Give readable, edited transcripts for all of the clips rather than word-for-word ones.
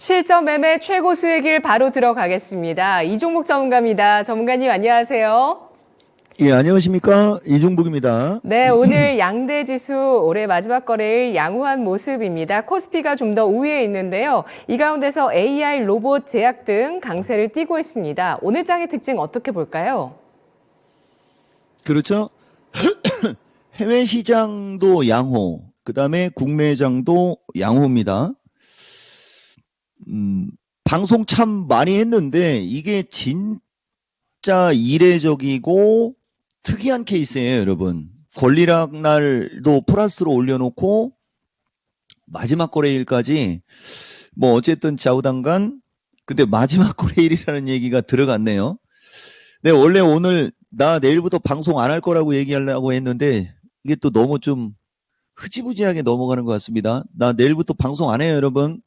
실전 매매 최고 수익일 바로 들어가겠습니다. 이종목 전문가입니다. 전문가님 안녕하세요. 예, 안녕하십니까. 이종복입니다. 네, 오늘 양대 지수 올해 마지막 거래일 양호한 모습입니다. 코스피가 좀 더 우위에 있는데요. 이 가운데서 AI, 로봇, 제약 등 강세를 띠고 있습니다. 오늘 장의 특징 어떻게 볼까요? 그렇죠. 해외 시장도 양호, 그 다음에 국내장도 양호입니다. 방송 참 많이 했는데 이게 진짜 이례적이고 특이한 케이스예요, 여러분. 권리락 날도 플러스로 올려놓고 마지막 거래일까지 뭐 어쨌든 좌우당간 근데 마지막 거래일이라는 얘기가 들어갔네요. 네, 원래 오늘 나 내일부터 방송 안 할 거라고 얘기하려고 했는데 이게 또 너무 좀 흐지부지하게 넘어가는 것 같습니다. 나 내일부터 방송 안 해요, 여러분.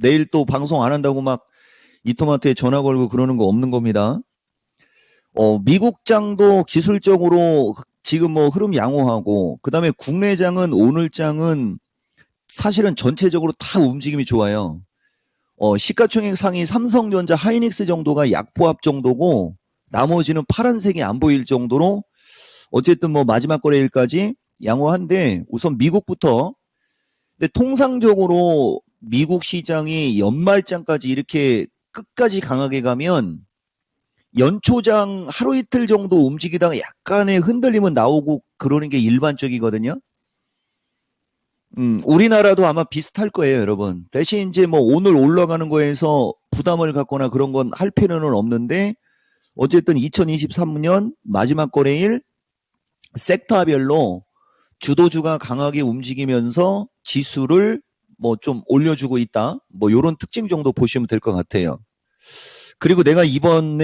내일 또 방송 안 한다고 막 이토마토에 전화 걸고 그러는 거 없는 겁니다. 미국장도 기술적으로 지금 뭐 흐름 양호하고 그다음에 국내장은 오늘장은 사실은 전체적으로 다 움직임이 좋아요. 시가총액 상위 삼성전자, 하이닉스 정도가 약보합 정도고 나머지는 파란색이 안 보일 정도로 어쨌든 뭐 마지막 거래일까지 양호한데 우선 미국부터. 근데 통상적으로 미국 시장이 연말장까지 이렇게 끝까지 강하게 가면 연초장 하루 이틀 정도 움직이다가 약간의 흔들림은 나오고 그러는 게 일반적이거든요. 우리나라도 아마 비슷할 거예요, 여러분. 대신 이제 뭐 오늘 올라가는 거에서 부담을 갖거나 그런 건 할 필요는 없는데 어쨌든 2023년 마지막 거래일 섹터별로 주도주가 강하게 움직이면서 지수를 뭐 좀 올려주고 있다. 뭐 요런 특징 정도 보시면 될 것 같아요. 그리고 내가 이번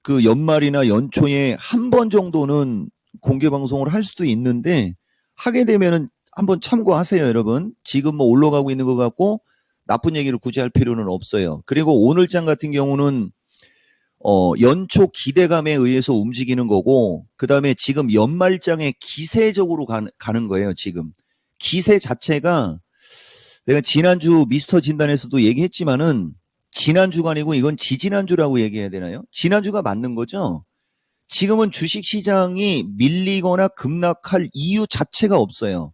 그 연말이나 연초에 한 번 정도는 공개 방송을 할 수도 있는데 하게 되면은 한번 참고하세요, 여러분. 지금 뭐 올라가고 있는 것 같고 나쁜 얘기를 굳이 할 필요는 없어요. 그리고 오늘장 같은 경우는 연초 기대감에 의해서 움직이는 거고 그다음에 지금 연말장에 기세적으로 가는 거예요, 지금. 기세 자체가 내가 지난주 미스터 진단에서도 얘기했지만은 지난주가 아니고 이건 지지난주라고 얘기해야 되나요? 지난주가 맞는 거죠? 지금은 주식시장이 밀리거나 급락할 이유 자체가 없어요.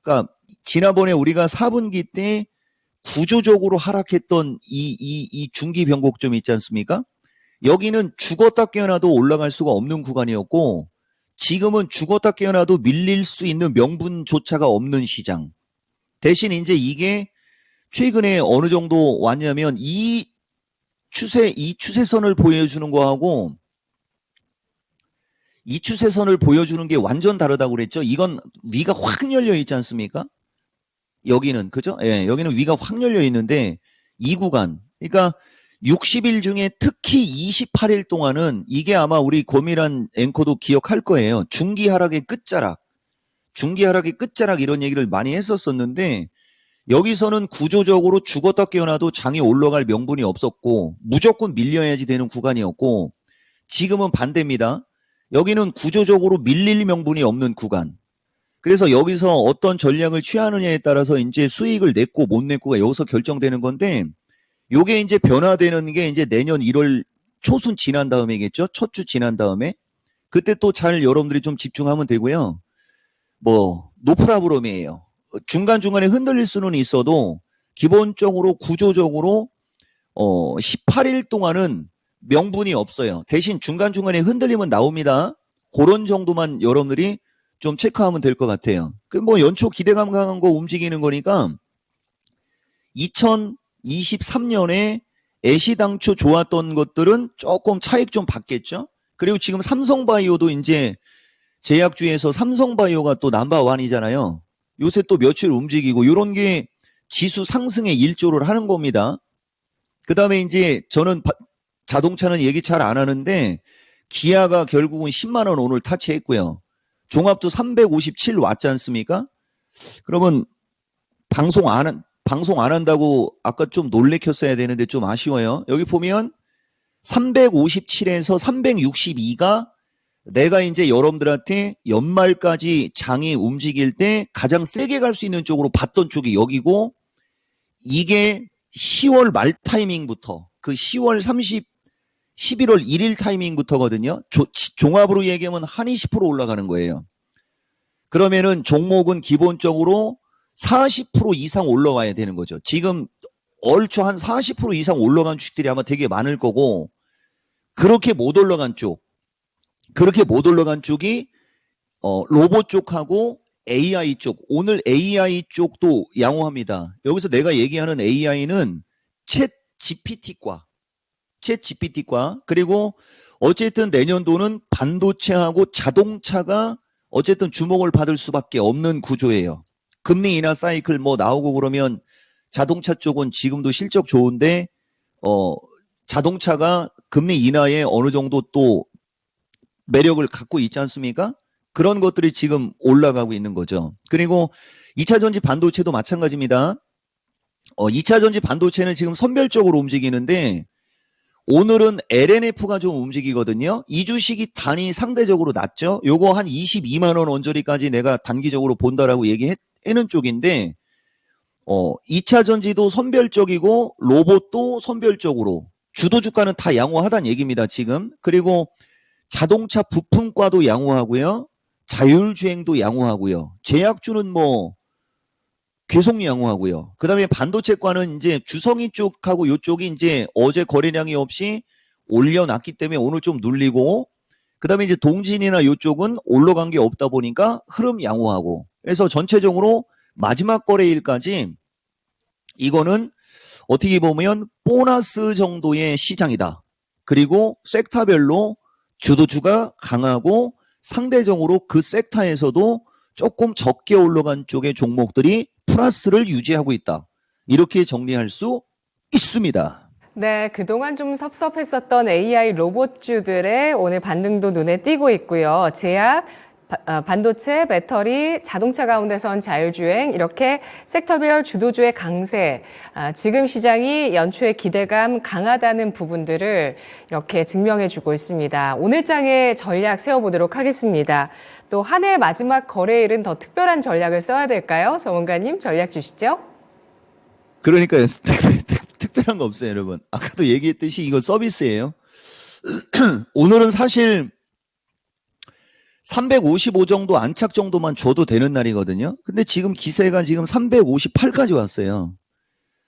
그러니까 지난번에 우리가 4분기 때 구조적으로 하락했던 이 중기 변곡점 있지 않습니까? 여기는 죽었다 깨어나도 올라갈 수가 없는 구간이었고 지금은 죽었다 깨어나도 밀릴 수 있는 명분조차가 없는 시장. 대신 이제 이게 최근에 어느 정도 왔냐면 이 추세선을 보여주는 거하고 이 추세선을 보여주는 게 완전 다르다고 그랬죠. 이건 위가 확 열려 있지 않습니까? 여기는 그죠? 예, 여기는 위가 확 열려 있는데 이 구간. 그러니까 60일 중에 특히 28일 동안은 이게 아마 우리 고미란 앵커도 기억할 거예요. 중기 하락의 끝자락. 중기 하락의 끝자락 이런 얘기를 많이 했었었는데 여기서는 구조적으로 죽었다 깨어나도 장이 올라갈 명분이 없었고 무조건 밀려야지 되는 구간이었고 지금은 반대입니다. 여기는 구조적으로 밀릴 명분이 없는 구간. 그래서 여기서 어떤 전략을 취하느냐에 따라서 이제 수익을 냈고 못 냈고가 여기서 결정되는 건데 요게 이제 변화되는 게 이제 내년 1월 초순 지난 다음이겠죠. 첫 주 지난 다음에. 그때 또 잘 여러분들이 좀 집중하면 되고요. 뭐 노프라브롬이에요. 중간중간에 흔들릴 수는 있어도 기본적으로 구조적으로 18일 동안은 명분이 없어요. 대신 중간중간에 흔들림은 나옵니다. 그런 정도만 여러분들이 좀 체크하면 될 것 같아요. 그 뭐 연초 기대감 강한 거 움직이는 거니까 2023년에 애시당초 좋았던 것들은 조금 차익 좀 받겠죠. 그리고 지금 삼성바이오도 이제 제약주에서 삼성바이오가 또 넘버원이잖아요. 요새 또 며칠 움직이고 이런 게 지수 상승에 일조를 하는 겁니다. 그 다음에 이제 저는 자동차는 얘기 잘 안 하는데 기아가 결국은 10만 원 오늘 타치했고요. 종합도 357 왔지 않습니까? 그러면 방송 안 한다고 아까 좀 놀래켰어야 되는데 좀 아쉬워요. 여기 보면 357에서 362가 내가 이제 여러분들한테 연말까지 장이 움직일 때 가장 세게 갈 수 있는 쪽으로 봤던 쪽이 여기고 이게 10월 말 타이밍부터 그 10월 11월 1일 타이밍부터거든요. 종합으로 얘기하면 한 20% 올라가는 거예요. 그러면은 종목은 기본적으로 40% 이상 올라와야 되는 거죠. 지금 얼추 한 40% 이상 올라간 주식들이 아마 되게 많을 거고, 그렇게 못 올라간 쪽이 로봇 쪽하고 AI 쪽. 오늘 AI 쪽도 양호합니다. 여기서 내가 얘기하는 AI는 챗 GPT과 그리고 어쨌든 내년도는 반도체하고 자동차가 어쨌든 주목을 받을 수밖에 없는 구조예요. 금리 인하 사이클 뭐 나오고 그러면 자동차 쪽은 지금도 실적 좋은데 자동차가 금리 인하에 어느 정도 또 매력을 갖고 있지 않습니까? 그런 것들이 지금 올라가고 있는 거죠. 그리고 2차전지 반도체도 마찬가지입니다. 2차전지 반도체는 지금 선별적으로 움직이는데 오늘은 LNF가 좀 움직이거든요. 이 주식이 단이 상대적으로 낮죠. 요거 한 22만 원 언저리까지 내가 단기적으로 본다라고 얘기하는 쪽인데 2차 전지도 선별적이고 로봇도 선별적으로 주도 주가는 다 양호하다는 얘기입니다, 지금. 그리고 자동차 부품과도 양호하고요. 자율주행도 양호하고요. 제약주는 뭐 계속 양호하고요. 그다음에 반도체과는 이제 주성이 쪽하고 요쪽이 이제 어제 거래량이 없이 올려놨기 때문에 오늘 좀 눌리고, 그다음에 이제 동진이나 요쪽은 올라간 게 없다 보니까 흐름 양호하고, 그래서 전체적으로 마지막 거래일까지 이거는 어떻게 보면 보너스 정도의 시장이다. 그리고 섹터별로 주도주가 강하고 상대적으로 그 섹터에서도 조금 적게 올라간 쪽의 종목들이 플러스를 유지하고 있다. 이렇게 정리할 수 있습니다. 네, 그동안 좀 섭섭했었던 AI 로봇주들의 오늘 반등도 눈에 띄고 있고요. 제약, 반도체, 배터리, 자동차 가운데선 자율주행, 이렇게 섹터별 주도주의 강세, 지금 시장이 연초에 기대감 강하다는 부분들을 이렇게 증명해주고 있습니다. 오늘 장의 전략 세워보도록 하겠습니다. 또 한 해 마지막 거래일은 더 특별한 전략을 써야 될까요? 전문가님 전략 주시죠. 그러니까요. 특별한 거 없어요, 여러분. 아까도 얘기했듯이 이거 서비스예요. 오늘은 사실 355 정도 안착 정도만 줘도 되는 날이거든요. 근데 지금 기세가 지금 358까지 왔어요.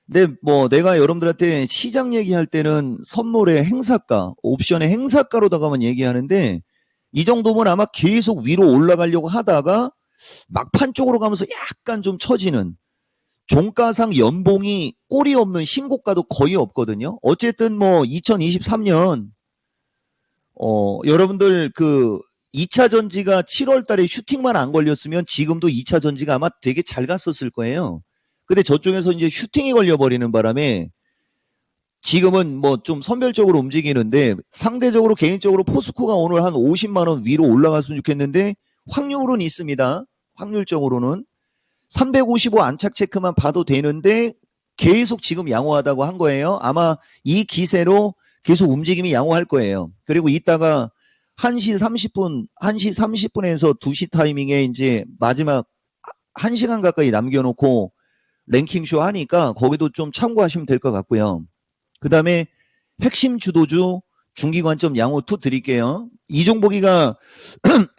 근데 뭐 내가 여러분들한테 시장 얘기할 때는 선물의 행사가, 옵션의 행사가로다가만 얘기하는데 이 정도면 아마 계속 위로 올라가려고 하다가 막판 쪽으로 가면서 약간 좀 처지는, 종가상 연봉이 꼴이 없는 신고가도 거의 없거든요. 어쨌든 뭐 2023년 여러분들 그 2차 전지가 7월 달에 슈팅만 안 걸렸으면 지금도 2차 전지가 아마 되게 잘 갔었을 거예요. 근데 저쪽에서 이제 슈팅이 걸려버리는 바람에 지금은 뭐 좀 선별적으로 움직이는데, 상대적으로 개인적으로 포스코가 오늘 한 50만 원 위로 올라갔으면 좋겠는데 확률은 있습니다. 확률적으로는 355 안착 체크만 봐도 되는데 계속 지금 양호하다고 한 거예요. 아마 이 기세로 계속 움직임이 양호할 거예요. 그리고 이따가 1시 30분에서 2시 타이밍에 이제 마지막 1시간 가까이 남겨놓고 랭킹쇼 하니까 거기도 좀 참고하시면 될 것 같고요. 그 다음에 핵심 주도주 중기관점 양호 2 드릴게요. 이종복이가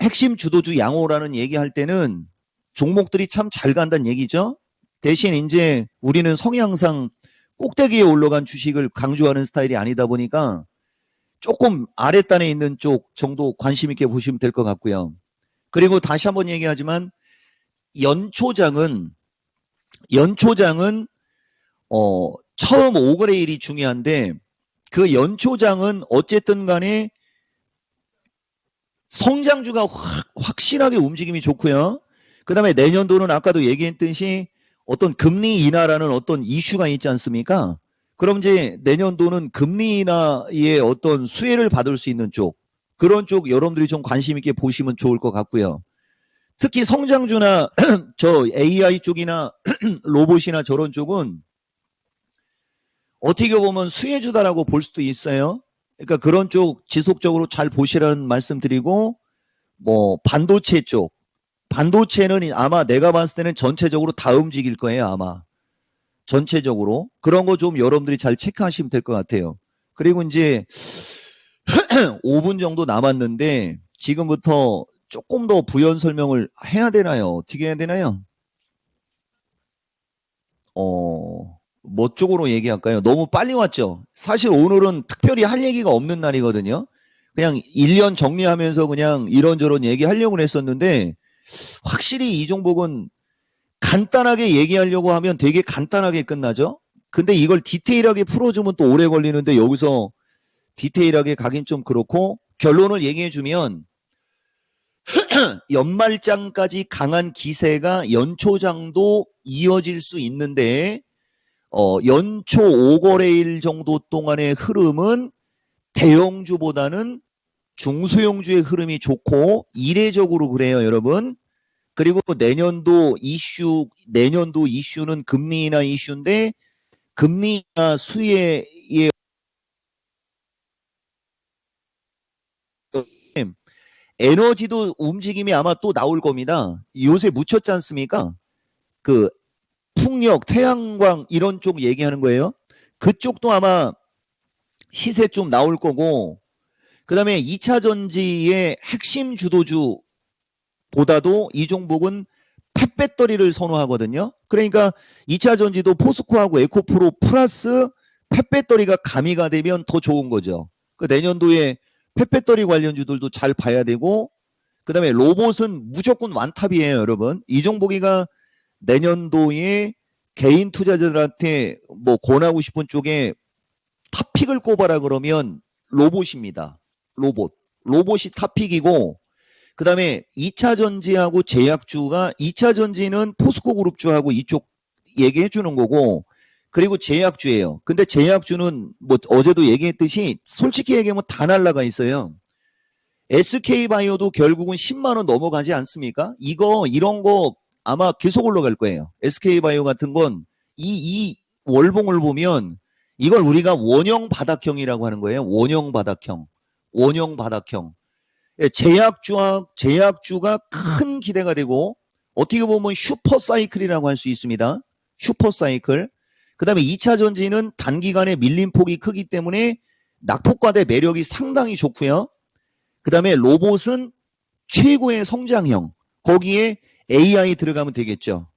핵심 주도주 양호라는 얘기할 때는 종목들이 참 잘 간다는 얘기죠. 대신 이제 우리는 성향상 꼭대기에 올라간 주식을 강조하는 스타일이 아니다 보니까 조금 아랫단에 있는 쪽 정도 관심 있게 보시면 될 것 같고요. 그리고 다시 한번 얘기하지만 연초장은 처음 5거래일이 중요한데 그 연초장은 어쨌든 간에 성장주가 확실하게 움직임이 좋고요. 그 다음에 내년도는 아까도 얘기했듯이 어떤 금리 인하라는 어떤 이슈가 있지 않습니까? 그럼 이제 내년도는 금리 인하의 어떤 수혜를 받을 수 있는 쪽, 그런 쪽 여러분들이 좀 관심 있게 보시면 좋을 것 같고요. 특히 성장주나 저 AI 쪽이나 로봇이나 저런 쪽은 어떻게 보면 수혜주다라고 볼 수도 있어요. 그러니까 그런 쪽 지속적으로 잘 보시라는 말씀 드리고, 뭐 반도체 쪽, 반도체는 아마 내가 봤을 때는 전체적으로 다 움직일 거예요, 아마. 전체적으로. 그런 거 좀 여러분들이 잘 체크하시면 될 것 같아요. 그리고 이제 5분 정도 남았는데 지금부터 조금 더 부연 설명을 해야 되나요? 어떻게 해야 되나요? 뭐 쪽으로 얘기할까요? 너무 빨리 왔죠? 사실 오늘은 특별히 할 얘기가 없는 날이거든요. 그냥 1년 정리하면서 그냥 이런저런 얘기하려고 했었는데 확실히 이 종목은 간단하게 얘기하려고 하면 되게 간단하게 끝나죠? 근데 이걸 디테일하게 풀어주면 또 오래 걸리는데 여기서 디테일하게 가긴 좀 그렇고 결론을 얘기해주면 연말장까지 강한 기세가 연초장도 이어질 수 있는데 연초 5거래일 정도 동안의 흐름은 대형주보다는 중소형주의 흐름이 좋고 이례적으로 그래요, 여러분. 그리고 내년도 이슈는 금리 인하 이슈인데 금리 인하 수혜의 에너지도 움직임이 아마 또 나올 겁니다. 요새 묻혔지 않습니까? 그 풍력, 태양광 이런 쪽 얘기하는 거예요. 그쪽도 아마 시세 좀 나올 거고 그 다음에 2차 전지의 핵심 주도주보다도 이 종목은 펫배터리를 선호하거든요. 그러니까 2차 전지도 포스코하고 에코프로 플러스 펫배터리가 가미가 되면 더 좋은 거죠. 그 내년도에 펫배터리 관련주들도 잘 봐야 되고 그 다음에 로봇은 무조건 완탑이에요, 여러분. 이 종목이가 내년도에 개인 투자자들한테 뭐 권하고 싶은 쪽에 탑픽을 꼽아라 그러면 로봇입니다. 로봇이 탑픽이고 그 다음에 2차 전지하고 제약주가 2차 전지는 포스코 그룹주하고 이쪽 얘기해 주는 거고 그리고 제약주예요. 근데 제약주는 뭐 어제도 얘기했듯이 솔직히 얘기하면 다 날라가 있어요. SK바이오도 결국은 10만 원 넘어가지 않습니까? 이런 거 아마 계속 올라갈 거예요. SK바이오 같은 건 이 월봉을 보면 이걸 우리가 원형 바닥형이라고 하는 거예요. 원형 바닥형. 예, 제약주가 큰 기대가 되고 어떻게 보면 슈퍼사이클이라고 할 수 있습니다. 슈퍼사이클. 그 다음에 2차 전지는 단기간에 밀림폭이 크기 때문에 낙폭과대 매력이 상당히 좋고요. 그 다음에 로봇은 최고의 성장형. 거기에 AI 들어가면 되겠죠.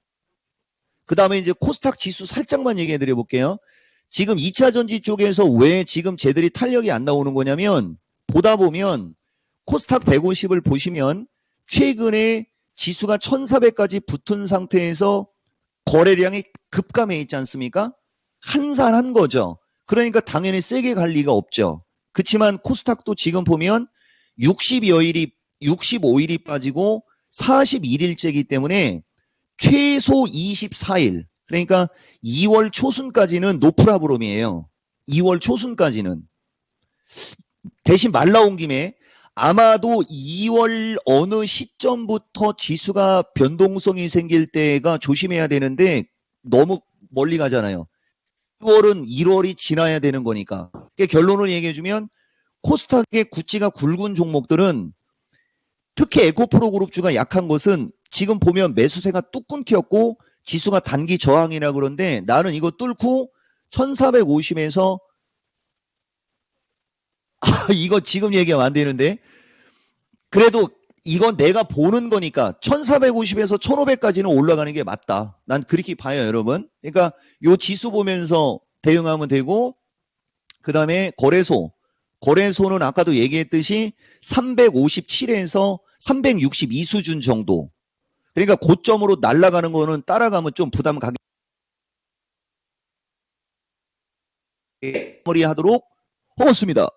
그 다음에 이제 코스닥 지수 살짝만 얘기해 드려 볼게요. 지금 2차 전지 쪽에서 왜 지금 쟤들이 탄력이 안 나오는 거냐면 보다 보면 코스닥 150을 보시면 최근에 지수가 1400까지 붙은 상태에서 거래량이 급감해 있지 않습니까? 한산한 거죠. 그러니까 당연히 세게 갈 리가 없죠. 그렇지만 코스닥도 지금 보면 65일이 빠지고 41일째이기 때문에 최소 24일 그러니까 2월 초순까지는 노프라브롬이에요. 2월 초순까지는. 대신 말 나온 김에 아마도 2월 어느 시점부터 지수가 변동성이 생길 때가 조심해야 되는데 너무 멀리 가잖아요. 6월은 1월이 지나야 되는 거니까. 그러니까 결론을 얘기해주면 코스닥의 구찌가 굵은 종목들은 특히 에코프로 그룹주가 약한 것은 지금 보면 매수세가 뚝 끊겼고 지수가 단기 저항이라 그런데 나는 이거 뚫고 1450에서 이거 지금 얘기하면 안 되는데 그래도 이건 내가 보는 거니까 1450에서 1500까지는 올라가는 게 맞다. 난 그렇게 봐요, 여러분. 그러니까 요 지수 보면서 대응하면 되고 그 다음에 거래소는 아까도 얘기했듯이 357에서 362 수준 정도. 그러니까 고점으로 날아가는 거는 따라가면 좀 부담 가게 머리 하도록 하겠습니다.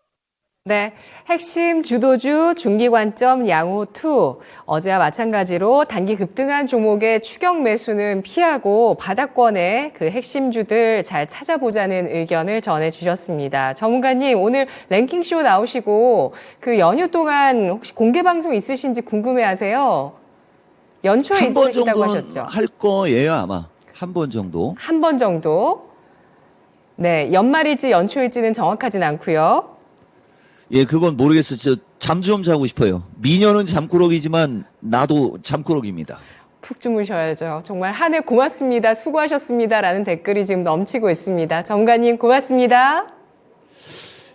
네, 핵심 주도주 중기관점 양호2 어제와 마찬가지로 단기 급등한 종목의 추격 매수는 피하고 바닥권의 그 핵심주들 잘 찾아보자는 의견을 전해주셨습니다. 전문가님 오늘 랭킹쇼 나오시고 그 연휴 동안 혹시 공개 방송 있으신지 궁금해하세요. 연초에 한 번 있으시다고 정도는 하셨죠? 할 거예요, 아마. 한 번 정도. 한 번 정도. 네, 연말일지 연초일지는 정확하진 않고요. 예, 그건 모르겠어요. 저 잠 좀 자고 싶어요. 미녀는 잠꾸러기지만 나도 잠꾸러기입니다. 푹 주무셔야죠. 정말 한 해 고맙습니다. 수고하셨습니다라는 댓글이 지금 넘치고 있습니다. 전문가님 고맙습니다.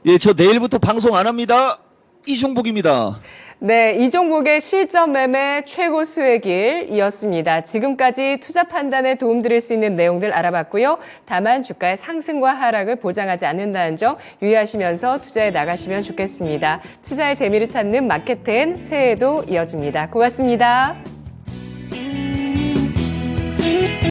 예, 저 내일부터 방송 안 합니다. 이종복입니다. 네, 이종복의 실전 매매 최고 수익일이었습니다. 지금까지 투자 판단에 도움드릴 수 있는 내용들 알아봤고요. 다만 주가의 상승과 하락을 보장하지 않는다는 점 유의하시면서 투자에 나가시면 좋겠습니다. 투자의 재미를 찾는 마켓10 새해에도 이어집니다. 고맙습니다.